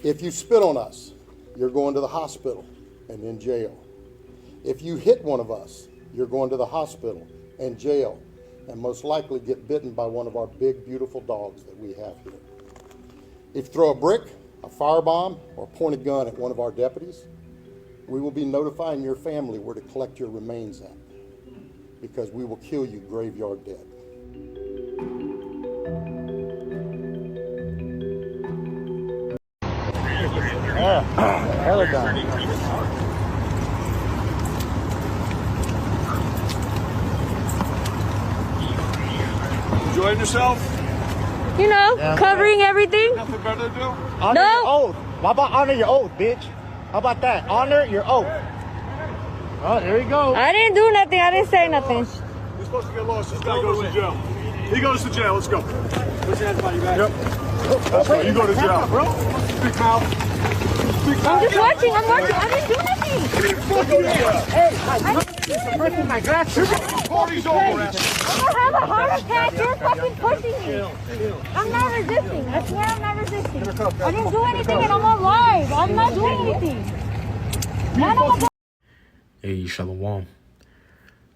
If you spit on us, you're going to the hospital and in jail. If you hit one of us, you're going to the hospital and jail, and most likely get bitten by one of our big, beautiful dogs that we have here. If you throw a brick, a firebomb, or point a gun at one of our deputies, we will be notifying your family where to collect your remains at, because we will kill you graveyard dead. Hella done. Enjoying yourself? You know, covering everything. Nothing better to do? Honor your oath. How about honor your oath, bitch? How about that? Honor your oath. Oh, there you go. I didn't do nothing. I didn't say nothing. You're supposed to get lost. This guy goes to jail. He goes to jail. Let's go. Put your hands behind your back. Yep. Let's go. You go to jail. Bro. Big mouth. I'm just watching. I'm watching. I didn't do nothing. Hey, my glasses. Party's over, ass. I'm gonna have a heart attack. You're fucking pushing me. I'm not resisting. I swear I'm not resisting. I didn't do anything and I'm alive. I'm not doing anything. Hey, Shalom.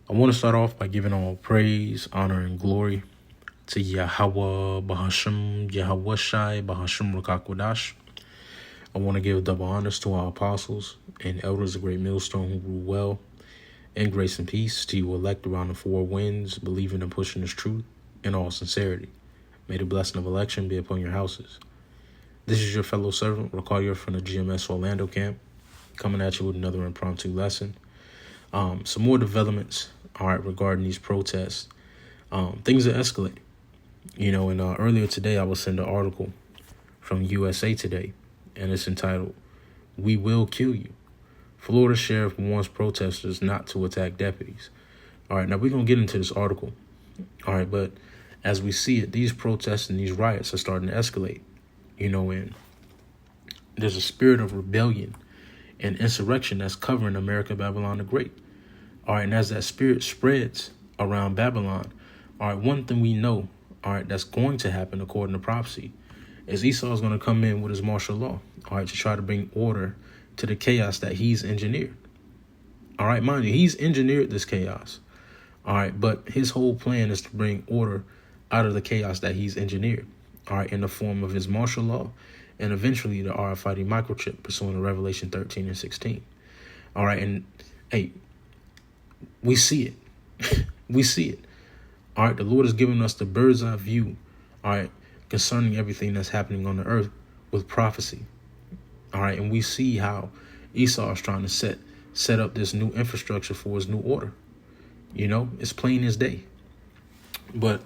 I want to start off by giving all praise, honor, and glory to Yahweh Bahasham, Yahweh Shai Bahasham Rakakwadash. I want to give double honors to our apostles and elders of Great Millstone who rule well, and grace and peace to you elect around the four winds, believing and pushing this truth in all sincerity. May the blessing of election be upon your houses. This is your fellow servant, Rakalia from the GMS Orlando camp, coming at you with another impromptu lesson. Some more developments, regarding these protests. Things are escalating. And earlier today, I was sent an article from USA Today, and it's entitled, "We Will Kill You. Florida Sheriff Warns Protesters Not to Attack Deputies." All right, now we're going to get into this article. All right, but as we see it, these protests and these riots are starting to escalate. And there's a spirit of rebellion and insurrection that's covering America, Babylon the Great. All right, and as that spirit spreads around Babylon, all right, one thing we know, all right, that's going to happen according to prophecy, is Esau is going to come in with his martial law, all right, to try to bring order to the chaos that he's engineered. All right, mind you, he's engineered this chaos. All right, but his whole plan is to bring order out of the chaos that he's engineered, all right, in the form of his martial law and eventually the RFID microchip pursuant to Revelation 13 and 16. All right, and hey, we see it. We see it. All right, the Lord has given us the bird's eye view, all right, concerning everything that's happening on the earth with prophecy. All right, and we see how Esau is trying to set up this new infrastructure for his new order. It's plain as day. But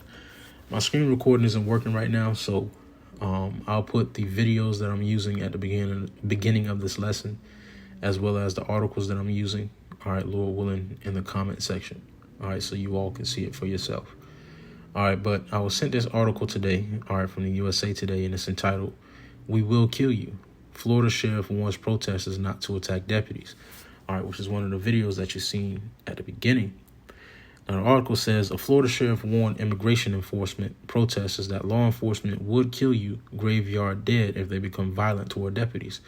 my screen recording isn't working right now, so I'll put the videos that I'm using at the beginning of this lesson, as well as the articles that I'm using, all right, Lord willing, in the comment section. All right, so you all can see it for yourself. All right, but I was sent this article today, all right, from the USA Today, and it's entitled, "We Will Kill You. Florida Sheriff Warns Protesters Not to Attack Deputies." All right, which is one of the videos that you've seen at the beginning. Now, the article says, a Florida sheriff warned immigration enforcement protesters that law enforcement would kill you graveyard dead if they become violent toward deputies.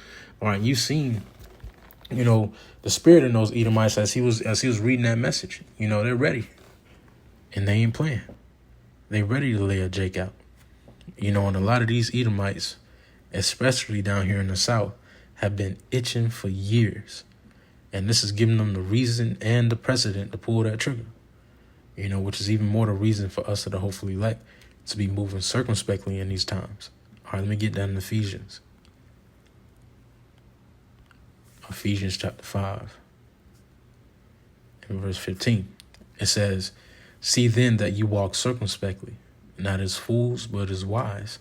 All right, you've seen, the spirit in those Edomites as he was reading that message. They're ready, and they ain't playing. They ready to lay a Jake out. And a lot of these Edomites, especially down here in the South, have been itching for years. And this is giving them the reason and the precedent to pull that trigger. Which is even more the reason for us that are hopefully elect to be moving circumspectly in these times. All right, let me get down to Ephesians. Ephesians chapter 5 and verse 15. It says, "See then that you walk circumspectly, not as fools, but as wise,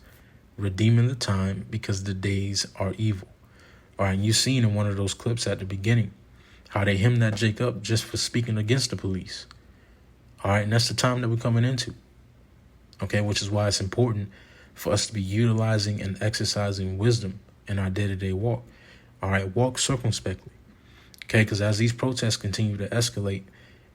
redeeming the time because the days are evil." All right, and you seen in one of those clips at the beginning how they hemmed that Jake up just for speaking against the police. All right, and that's the time that we're coming into. Okay, which is why it's important for us to be utilizing and exercising wisdom in our day-to-day walk. All right, walk circumspectly. Okay, because as these protests continue to escalate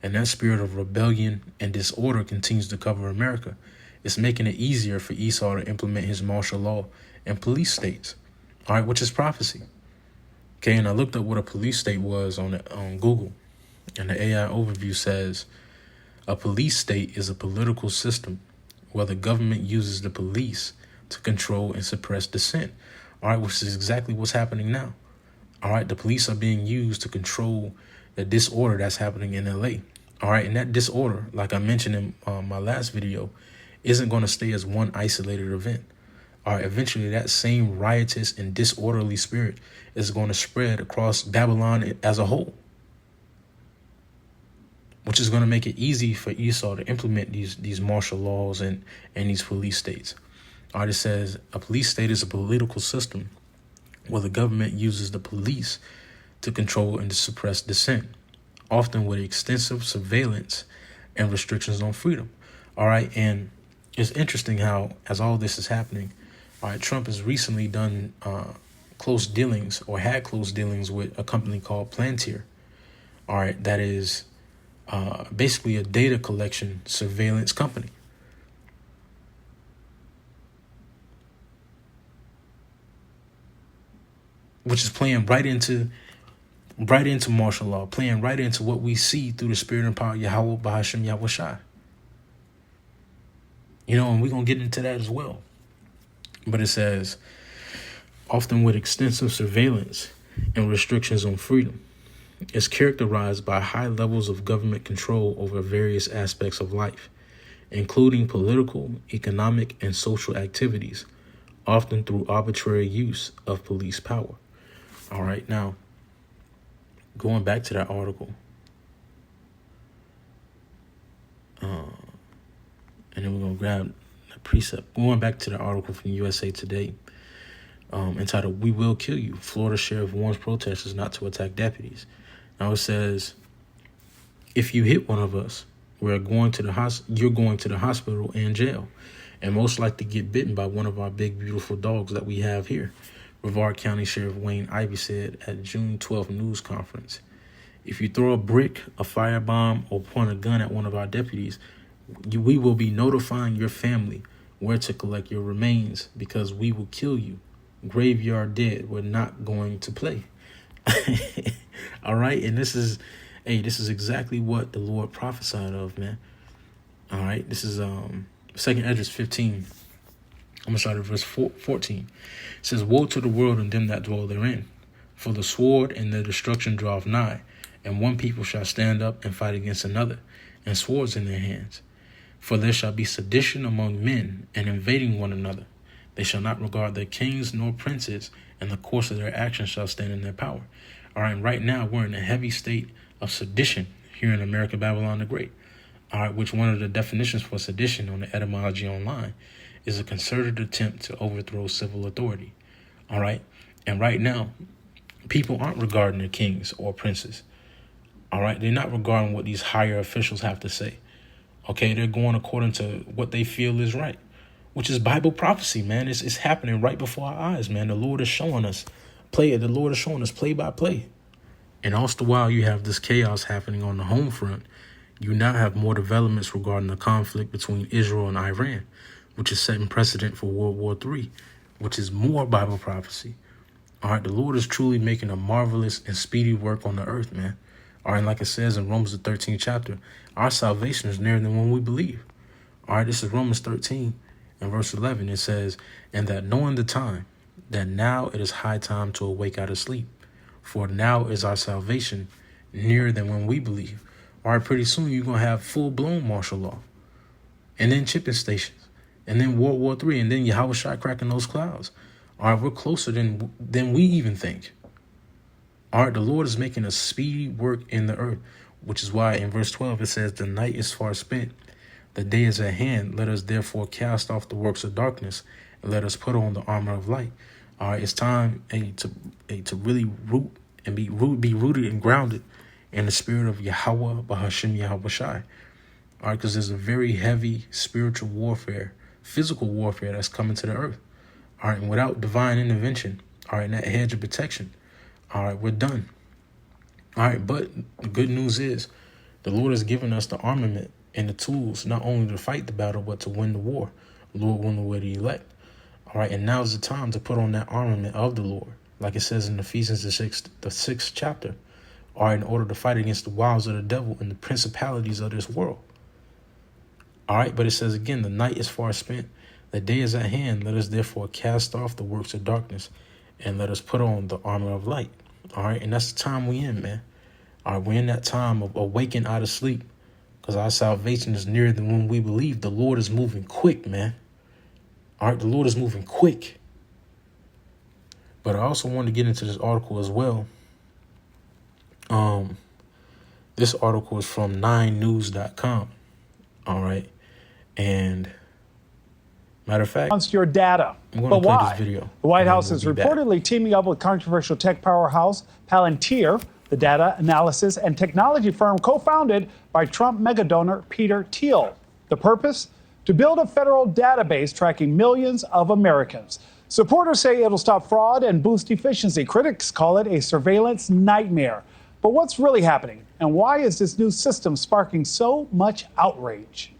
and that spirit of rebellion and disorder continues to cover America, it's making it easier for Esau to implement his martial law and police states. All right, which is prophecy. Okay, and I looked up what a police state was on Google, and the AI overview says a police state is a political system where the government uses the police to control and suppress dissent. All right, which is exactly what's happening now. All right, the police are being used to control the disorder that's happening in LA. All right, and that disorder, like I mentioned in my last video, isn't going to stay as one isolated event. All right, eventually that same riotous and disorderly spirit is going to spread across Babylon as a whole, which is going to make it easy for Esau to implement these martial laws and these police states. All right, it says a police state is a political system where the government uses the police to control and to suppress dissent, often with extensive surveillance and restrictions on freedom. All right, and it's interesting how, as all this is happening, all right, Trump has recently done close dealings or had close dealings with a company called Palantir. All right, that is basically a data collection surveillance company. Which is playing right into martial law, playing right into what we see through the spirit and power of Yahweh Bahashem Yahweh Shai. You know, and we're going to get into that as well. But it says, often with extensive surveillance and restrictions on freedom, is characterized by high levels of government control over various aspects of life, including political, economic, and social activities, often through arbitrary use of police power. All right, now, going back to that article, and then we're going to grab a precept. Going back to the article from USA Today, entitled, "We Will Kill You. Florida Sheriff Warns Protesters Not to Attack Deputies." Now it says, if you hit one of us, you're going to the hospital and jail, and most likely get bitten by one of our big, beautiful dogs that we have here, Brevard County Sheriff Wayne Ivey said at June 12th news conference. If you throw a brick, a firebomb, or point a gun at one of our deputies, we will be notifying your family where to collect your remains because we will kill you. Graveyard dead. We're not going to play. All right. And this is exactly what the Lord prophesied of, man. All right. This is 2nd Esdras 15. I'm going to start at verse 14. It says, "Woe to the world and them that dwell therein, for the sword and the destruction draweth nigh, and one people shall stand up and fight against another, and swords in their hands. For there shall be sedition among men, and invading one another. They shall not regard their kings nor princes, and the course of their actions shall stand in their power." All right, right now we're in a heavy state of sedition here in America, Babylon the Great. All right, which one of the definitions for sedition on the etymology online is a concerted attempt to overthrow civil authority. All right, and right now people aren't regarding their kings or princes. All right, they're not regarding what these higher officials have to say. Okay, they're going according to what they feel is right, which is Bible prophecy, man. It's happening right before our eyes, man. The Lord is showing us play by play. And all the while you have this chaos happening on the home front, you now have more developments regarding the conflict between Israel and Iran, which is setting precedent for World War III, which is more Bible prophecy. All right, the Lord is truly making a marvelous and speedy work on the earth, man. All right, like it says in Romans the 13th chapter, our salvation is nearer than when we believe. All right, this is Romans 13 and verse 11. It says, "And that knowing the time, that now it is high time to awake out of sleep. For now is our salvation nearer than when we believe." All right, pretty soon you're going to have full-blown martial law. And then chipping stations. And then World War III. And then Yahweh Shai cracking those clouds. All right, we're closer than we even think. All right, the Lord is making a speedy work in the earth, which is why in verse 12 it says, "The night is far spent, the day is at hand. Let us therefore cast off the works of darkness, and let us put on the armor of light." All right, it's time to really root and be rooted and grounded in the spirit of Yahweh Bahashem Yahweh Shai. All right, because there's a very heavy spiritual warfare, physical warfare that's coming to the earth. All right, and without divine intervention, all right, and that hedge of protection, all right, we're done. All right, but the good news is the Lord has given us the armament and the tools not only to fight the battle, but to win the war. The Lord won the way to elect. All right, and now is the time to put on that armament of the Lord, like it says in Ephesians the sixth chapter. All right, in order to fight against the wiles of the devil and the principalities of this world. All right, but it says again, the night is far spent, the day is at hand. Let us therefore cast off the works of darkness, and let us put on the armor of light. All right, and that's the time we in, man. All right, we're in that time of awaking out of sleep, because our salvation is nearer than when we believe. The Lord is moving quick, man. All right, the Lord is moving quick. But I also wanted to get into this article as well. This article is from 9news.com. All right, and matter of fact, wants your data. I'm going But to play why? this video. The White and then House we'll is be back. reportedly teaming up with controversial tech powerhouse Palantir, the data analysis and technology firm co-founded by Trump megadonor Peter Thiel. The purpose? To build a federal database tracking millions of Americans. Supporters say it'll stop fraud and boost efficiency. Critics call it a surveillance nightmare. But what's really happening? And why is this new system sparking so much outrage?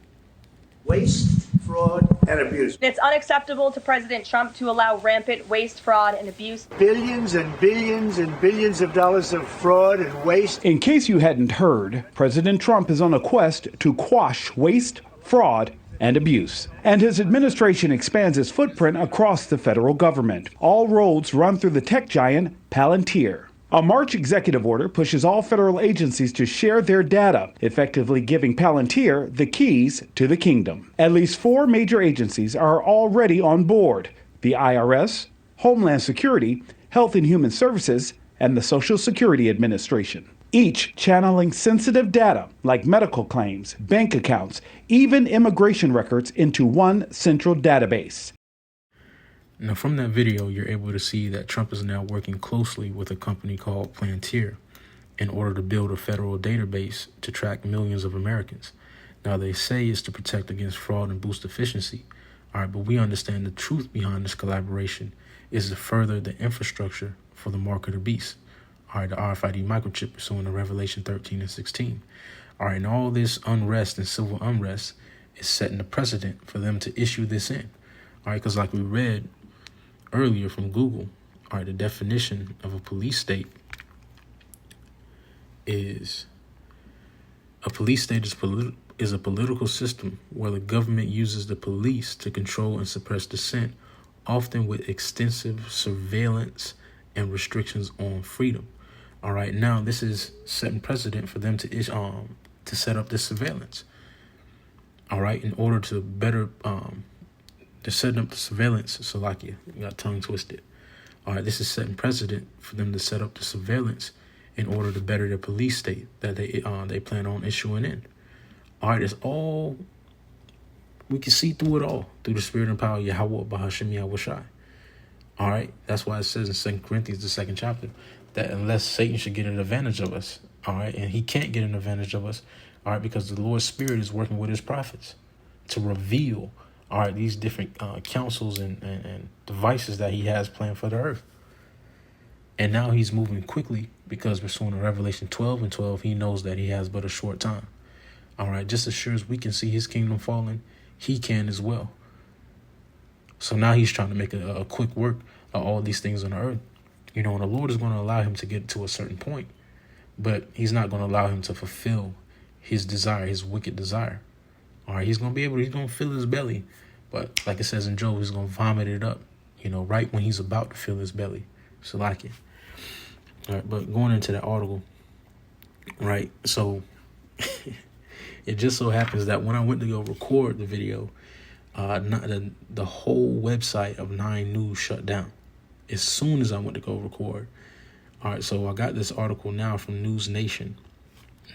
Waste, fraud, and abuse. It's unacceptable to President Trump to allow rampant waste, fraud, and abuse. Billions and billions and billions of dollars of fraud and waste. In case you hadn't heard, President Trump is on a quest to quash waste, fraud, and abuse. And his administration expands its footprint across the federal government. All roads run through the tech giant Palantir. A March executive order pushes all federal agencies to share their data, effectively giving Palantir the keys to the kingdom. At least 4 major agencies are already on board: the IRS, Homeland Security, Health and Human Services, and the Social Security Administration. Each channeling sensitive data like medical claims, bank accounts, even immigration records into one central database. Now, from that video, you're able to see that Trump is now working closely with a company called Palantir in order to build a federal database to track millions of Americans. Now, they say it's to protect against fraud and boost efficiency. All right, but we understand the truth behind this collaboration is to further the infrastructure for the mark of the beast. All right, the RFID microchip pursuant to Revelation 13 and 16. All right, and all this unrest and civil unrest is setting the precedent for them to issue this in. All right, because like we read earlier from Google, all right, the definition of a police state is a police state is a political system where the government uses the police to control and suppress dissent, often with extensive surveillance and restrictions on freedom. All right, now this is setting precedent for them to set up this surveillance. All right, in order to better they're setting up the surveillance. So like you got tongue twisted. All right, this is setting precedent for them to set up the surveillance in order to better their police state that they plan on issuing in. All right, it's all, we can see through it all through the spirit and power of Yahweh Bahashim Yahushai. All right, that's why it says in 2 Corinthians, the 2nd chapter, that unless Satan should get an advantage of us, all right, and he can't get an advantage of us, all right, because the Lord's Spirit is working with his prophets to reveal, all right, these different counsels and devices that he has planned for the earth. And now he's moving quickly because pursuant to Revelation 12 and 12, he knows that he has but a short time. All right, just as sure as we can see his kingdom falling, he can as well. So now he's trying to make a quick work of all these things on the earth. You know, and the Lord is going to allow him to get to a certain point, but he's not going to allow him to fulfill his desire, his wicked desire. All right, he's going to fill his belly. But like it says in Job, he's going to vomit it up, you know, right when he's about to fill his belly. So like it. All right, but going into that article, right, so it just so happens that when I went to go record the video, the whole website of 9 News shut down as soon as I went to go record. All right, so I got this article now from News Nation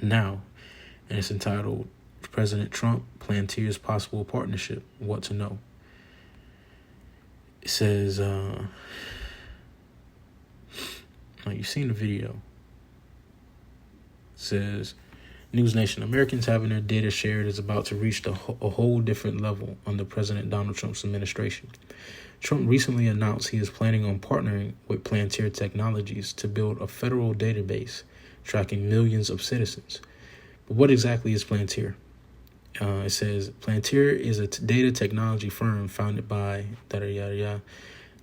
now, and it's entitled President Trump, Palantir's Possible Partnership, What to Know. It says, you've seen the video. It says, News Nation, Americans having their data shared is about to reach a whole different level under President Donald Trump's administration. Trump recently announced he is planning on partnering with Palantir Technologies to build a federal database tracking millions of citizens. But what exactly is Palantir? It says Palantir is a data technology firm founded by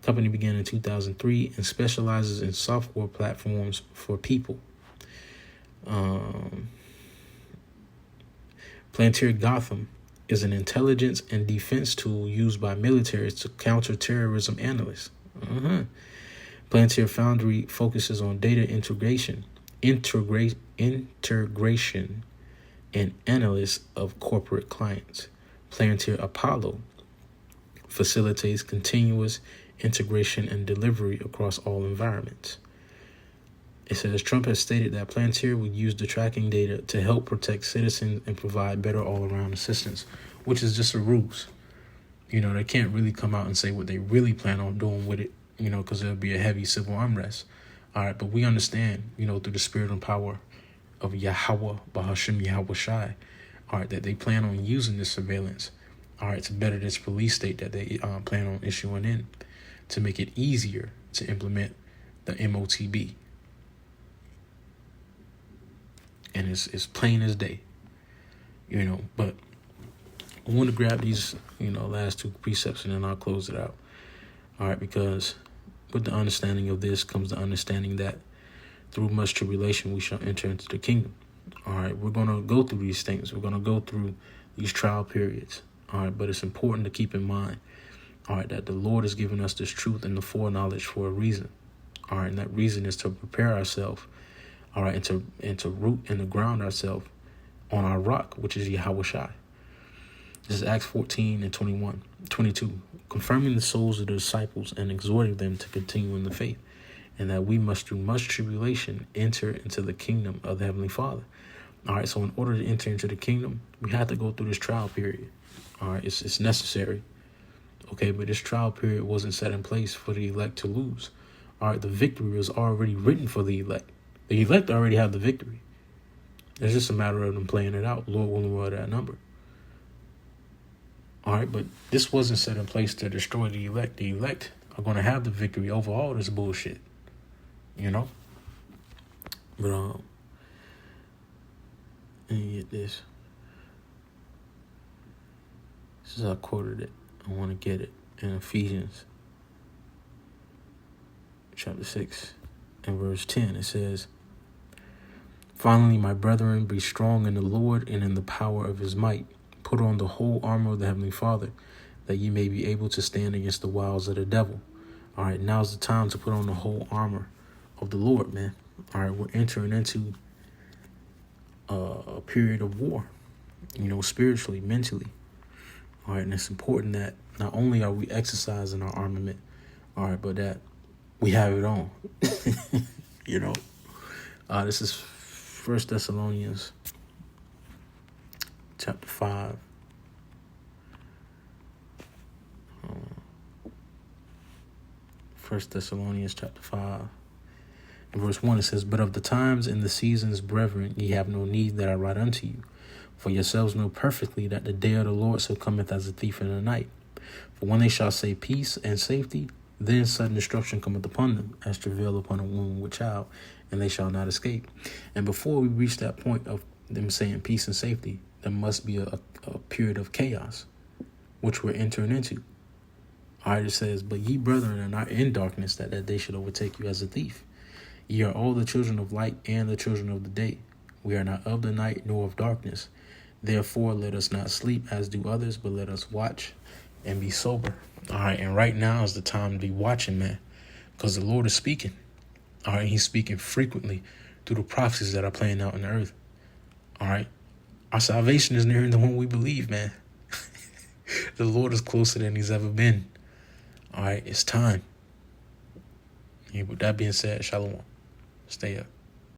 company began in 2003 and specializes in software platforms for people. Palantir Gotham is an intelligence and defense tool used by militaries to counter terrorism analysts. Palantir Foundry focuses on data integration, and analysis of corporate clients. Palantir Apollo facilitates continuous integration and delivery across all environments. It says Trump has stated that Palantir would use the tracking data to help protect citizens and provide better all-around assistance, which is just a ruse. You know, they can't really come out and say what they really plan on doing with it, you know, because there'll be a heavy civil unrest. All right, but we understand, you know, through the spirit and power of Yahweh, Bahashim Yahweh Shai, all right, that they plan on using this surveillance, all right, to better this police state that they plan on issuing in, to make it easier to implement the MOTB. And it's plain as day, you know, but I want to grab these, you know, last two precepts and then I'll close it out. All right, because with the understanding of this comes the understanding that through much tribulation we shall enter into the kingdom. All right, we're going to go through these things. We're going to go through these trial periods. All right, but it's important to keep in mind, all right, that the Lord has given us this truth and the foreknowledge for a reason. All right, and that reason is to prepare ourselves, all right, and to root and to ground ourselves on our rock, which is Yahweh Shai. This is Acts 14 and 22, confirming the souls of the disciples and exhorting them to continue in the faith, and that we must, through much tribulation, enter into the kingdom of the Heavenly Father. All right, so in order to enter into the kingdom, we have to go through this trial period. All right, it's necessary. Okay, but this trial period wasn't set in place for the elect to lose. All right, the victory was already written for the elect. The elect already have the victory. It's just a matter of them playing it out. Lord willing, we're that number. All right, but this wasn't set in place to destroy the elect. The elect are going to have the victory over all this bullshit, you know? But, let me get this. This is how I quoted it. I want to get it in Ephesians chapter 6 and verse 10. It says, "Finally, my brethren, be strong in the Lord and in the power of his might. Put on the whole armor of the Heavenly Father, that ye may be able to stand against the wiles of the devil." All right, now's the time to put on the whole armor of the Lord, man. All right, we're entering into a period of war, you know, spiritually, mentally. All right, and it's important that not only are we exercising our armament, all right, but that we have it on, you know. This is 1 Thessalonians chapter 5. 1 Thessalonians chapter 5. In verse 1 it says, "But of the times and the seasons, brethren, ye have no need that I write unto you. For yourselves know perfectly that the day of the Lord so cometh as a thief in the night. For when they shall say peace and safety, then sudden destruction cometh upon them, as travail upon a womb with child, and they shall not escape." And before we reach that point of them saying peace and safety, there must be a period of chaos, which we're entering into. All right, it says, "But ye, brethren, are not in darkness, that that day should overtake you as a thief. Ye are all the children of light and the children of the day. We are not of the night nor of darkness. Therefore, let us not sleep as do others, but let us watch and be sober." All right, and right now is the time to be watching, man, because the Lord is speaking. All right, he's speaking frequently through the prophecies that are playing out in the earth. All right, our salvation is nearer than when we believe, man. The Lord is closer than he's ever been. All right, it's time. Yeah, with that being said, shalom. Stay up.